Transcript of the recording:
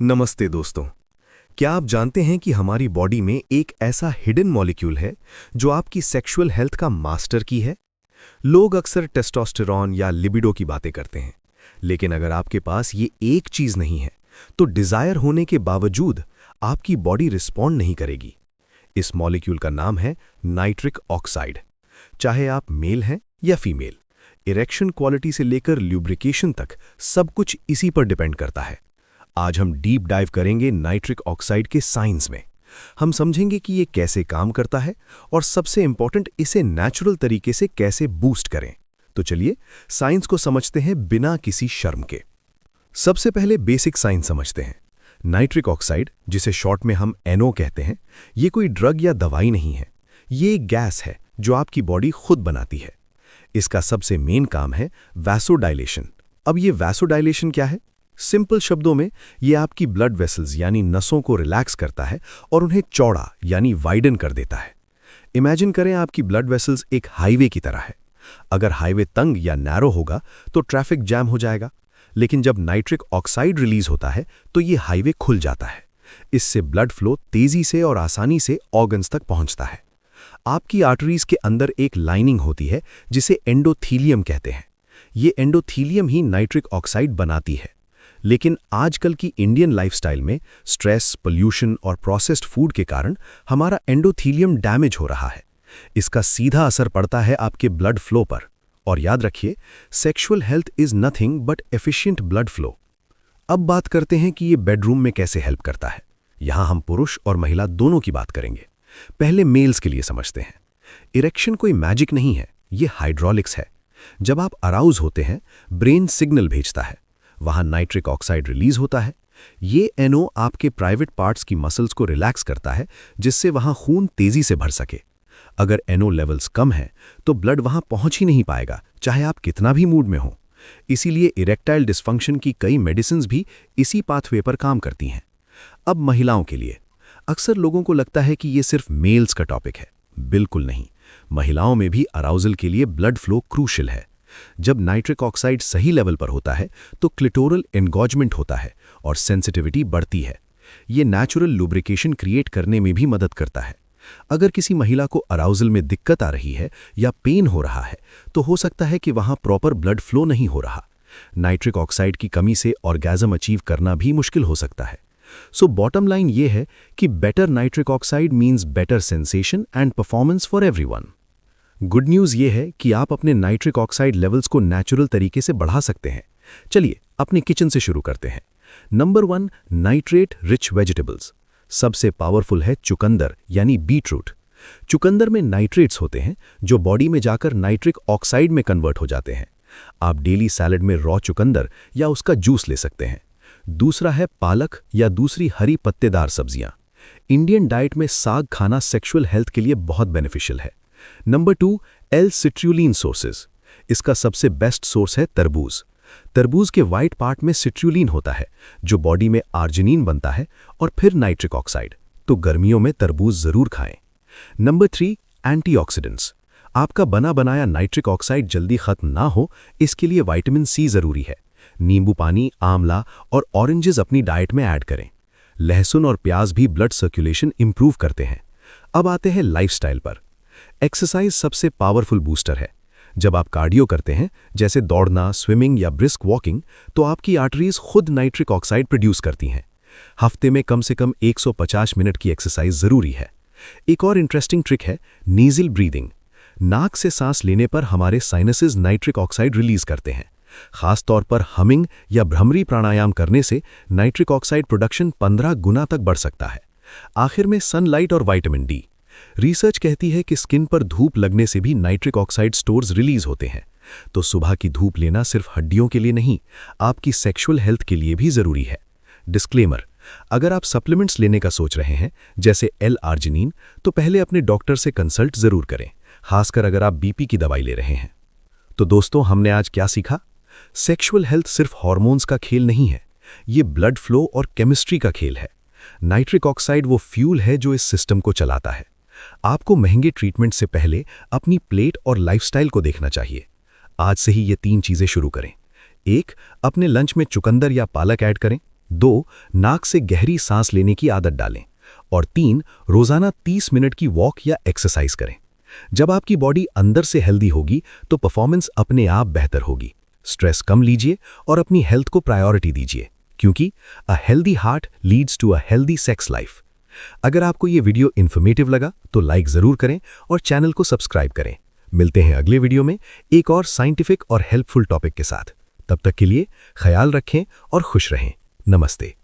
नमस्ते दोस्तों। क्या आप जानते हैं कि हमारी बॉडी में एक ऐसा हिडन मॉलिक्यूल है जो आपकी सेक्सुअल हेल्थ का मास्टर की है। लोग अक्सर टेस्टोस्टेरॉन या लिबिडो की बातें करते हैं, लेकिन अगर आपके पास ये एक चीज नहीं है तो डिजायर होने के बावजूद आपकी बॉडी रिस्पॉन्ड नहीं करेगी। इस मॉलिक्यूल का नाम है नाइट्रिक ऑक्साइड। चाहे आप मेल हैं या फीमेल, इरेक्शन क्वालिटी से लेकर ल्यूब्रिकेशन तक सब कुछ इसी पर डिपेंड करता है। आज हम डीप डाइव करेंगे नाइट्रिक ऑक्साइड के साइंस में। हम समझेंगे कि ये कैसे काम करता है और सबसे इंपॉर्टेंट, इसे नेचुरल तरीके से कैसे बूस्ट करें। तो चलिए साइंस को समझते हैं बिना किसी शर्म के। सबसे पहले बेसिक साइंस समझते हैं। नाइट्रिक ऑक्साइड, जिसे शॉर्ट में हम NO कहते हैं, ये कोई ड्रग या दवाई नहीं है। ये एक गैस है जो आपकी बॉडी खुद बनाती है। इसका सबसे मेन काम है वैसोडाइलेशन। अब ये वैसोडाइलेशन क्या है? सिंपल शब्दों में ये आपकी ब्लड वेसल्स यानी नसों को रिलैक्स करता है और उन्हें चौड़ा यानी वाइडन कर देता है। इमेजिन करें आपकी ब्लड वेसल्स एक हाईवे की तरह है। अगर हाईवे तंग या नैरो होगा तो ट्रैफिक जैम हो जाएगा, लेकिन जब नाइट्रिक ऑक्साइड रिलीज होता है तो ये हाईवे खुल जाता है। इससे ब्लड फ्लो तेजी से और आसानी से ऑर्गन्स तक पहुंचता है। आपकी आर्टरीज के अंदर एक लाइनिंग होती है जिसे एंडोथीलियम कहते हैं। ये एंडोथीलियम ही नाइट्रिक ऑक्साइड बनाती है। लेकिन आजकल की इंडियन लाइफस्टाइल में स्ट्रेस, पोल्यूशन और प्रोसेस्ड फूड के कारण हमारा एंडोथीलियम डैमेज हो रहा है। इसका सीधा असर पड़ता है आपके ब्लड फ्लो पर। और याद रखिए, sexual health is nothing but efficient blood flow. अब बात करते हैं कि ये बेडरूम में कैसे हेल्प करता है। यहां हम पुरुष और महिला दोनों की बात करेंगे। पहले मेल्स के लिए समझते हैं। इरेक्शन कोई मैजिक नहीं है, ये हाइड्रोलिक्स है। जब आप अराउज होते हैं, ब्रेन सिग्नल भेजता है, वहां नाइट्रिक ऑक्साइड रिलीज होता है। ये NO आपके प्राइवेट पार्ट्स की मसल्स को रिलैक्स करता है, जिससे वहां खून तेजी से भर सके। अगर NO लेवल्स कम हैं तो ब्लड वहां पहुंच ही नहीं पाएगा, चाहे आप कितना भी मूड में हो। इसीलिए इरेक्टाइल डिस्फंक्शन की कई मेडिसिन्स भी इसी पाथवे पर काम करती हैं। अब महिलाओं के लिए, अक्सर लोगों को लगता है कि ये सिर्फ मेल्स का टॉपिक है। बिल्कुल नहीं, महिलाओं में भी अराउजल के लिए ब्लड फ्लो क्रूशियल है। जब नाइट्रिक ऑक्साइड सही लेवल पर होता है तो क्लिटोरल एनगॉजमेंट होता है और सेंसिटिविटी बढ़ती है। ये नेचुरल लुब्रिकेशन क्रिएट करने में भी मदद करता है। अगर किसी महिला को अराउजल में दिक्कत आ रही है या पेन हो रहा है तो हो सकता है कि वहां प्रॉपर ब्लड फ्लो नहीं हो रहा। नाइट्रिक ऑक्साइड की कमी से ऑर्गेज़म अचीव करना भी मुश्किल हो सकता है। सो बॉटम लाइन ये है कि better nitric oxide means better sensation and performance for everyone. Good news ये है कि आप अपने नाइट्रिक ऑक्साइड लेवल्स को नेचुरल तरीके से बढ़ा सकते हैं। चलिए अपने किचन से शुरू करते हैं। Number 1, nitrate rich vegetables. सबसे पावरफुल है चुकंदर यानी बीटरूट। चुकंदर में नाइट्रेट्स होते हैं जो बॉडी में जाकर नाइट्रिक ऑक्साइड में कन्वर्ट हो जाते हैं। आप डेली सैलड में रॉ चुकंदर या उसका जूस ले सकते हैं। दूसरा है पालक या दूसरी हरी पत्तेदार सब्जियां। इंडियन डाइट में साग खाना सेक्सुअल हेल्थ के लिए बहुत बेनिफिशियल है। Number 2, L citrulline sources. इसका सबसे बेस्ट सोर्स है तरबूज। तरबूज के व्हाइट पार्ट में सिट्रुलिन होता है जो बॉडी में आर्जिनिन बनता है और फिर नाइट्रिक ऑक्साइड। तो गर्मियों में तरबूज जरूर खाएं। Number 3, antioxidants. आपका बना बनाया नाइट्रिक ऑक्साइड जल्दी खत्म ना हो, इसके लिए विटामिन C जरूरी है। नींबू पानी, आंवला और ऑरेंजेस अपनी डाइट में ऐड करें। लहसुन और प्याज भी ब्लड सर्कुलेशन इंप्रूव करते हैं। अब आते हैं लाइफस्टाइल पर। एक्सरसाइज सबसे पावरफुल बूस्टर है। जब आप कार्डियो करते हैं, जैसे दौड़ना, स्विमिंग या ब्रिस्क वॉकिंग, तो आपकी आर्टरीज खुद नाइट्रिक ऑक्साइड प्रोड्यूस करती हैं। हफ्ते में कम से कम 150 मिनट की एक्सरसाइज जरूरी है। एक और इंटरेस्टिंग ट्रिक है नेज़ल ब्रीदिंग। नाक से सांस लेने पर हमारे साइनसेस नाइट्रिक ऑक्साइड रिलीज करते हैं। खासतौर पर हमिंग या भ्रमरी प्राणायाम करने से नाइट्रिक ऑक्साइड प्रोडक्शन 15 गुना तक बढ़ सकता है। आखिर में सनलाइट और विटामिन D। रिसर्च कहती है कि स्किन पर धूप लगने से भी नाइट्रिक ऑक्साइड स्टोर्स रिलीज होते हैं। तो सुबह की धूप लेना सिर्फ हड्डियों के लिए नहीं, आपकी सेक्सुअल हेल्थ के लिए भी जरूरी है। डिस्क्लेमर, अगर आप सप्लीमेंट्स लेने का सोच रहे हैं, जैसे L-आर्जिनिन, तो पहले अपने डॉक्टर से कंसल्ट जरूर करें, खासकर अगर आप BP की दवाई ले रहे हैं। तो दोस्तों, हमने आज क्या सीखा? सेक्सुअल हेल्थ सिर्फ हार्मोन्स का खेल नहीं है, ये ब्लड फ्लो और केमिस्ट्री का खेल है। नाइट्रिक ऑक्साइड वो फ्यूल है जो इस सिस्टम को चलाता है। आपको महंगे ट्रीटमेंट से पहले अपनी प्लेट और लाइफस्टाइल को देखना चाहिए। आज से ही ये 3 चीजें शुरू करें। 1, अपने लंच में चुकंदर या पालक ऐड करें। 2. नाक से गहरी सांस लेने की आदत डालें। और 3. रोजाना 30 मिनट की वॉक या एक्सरसाइज करें। जब आपकी बॉडी अंदर से हेल्दी होगी तो परफॉर्मेंस अपने आप बेहतर होगी। स्ट्रेस कम लीजिए और अपनी हेल्थ को प्रायोरिटी दीजिए, क्योंकि a healthy heart leads to a healthy sex life. अगर आपको ये वीडियो इन्फॉर्मेटिव लगा तो लाइक जरूर करें और चैनल को सब्सक्राइब करें। मिलते हैं अगले वीडियो में एक और साइंटिफिक और हेल्पफुल टॉपिक के साथ। तब तक के लिए ख्याल रखें और खुश रहें। नमस्ते।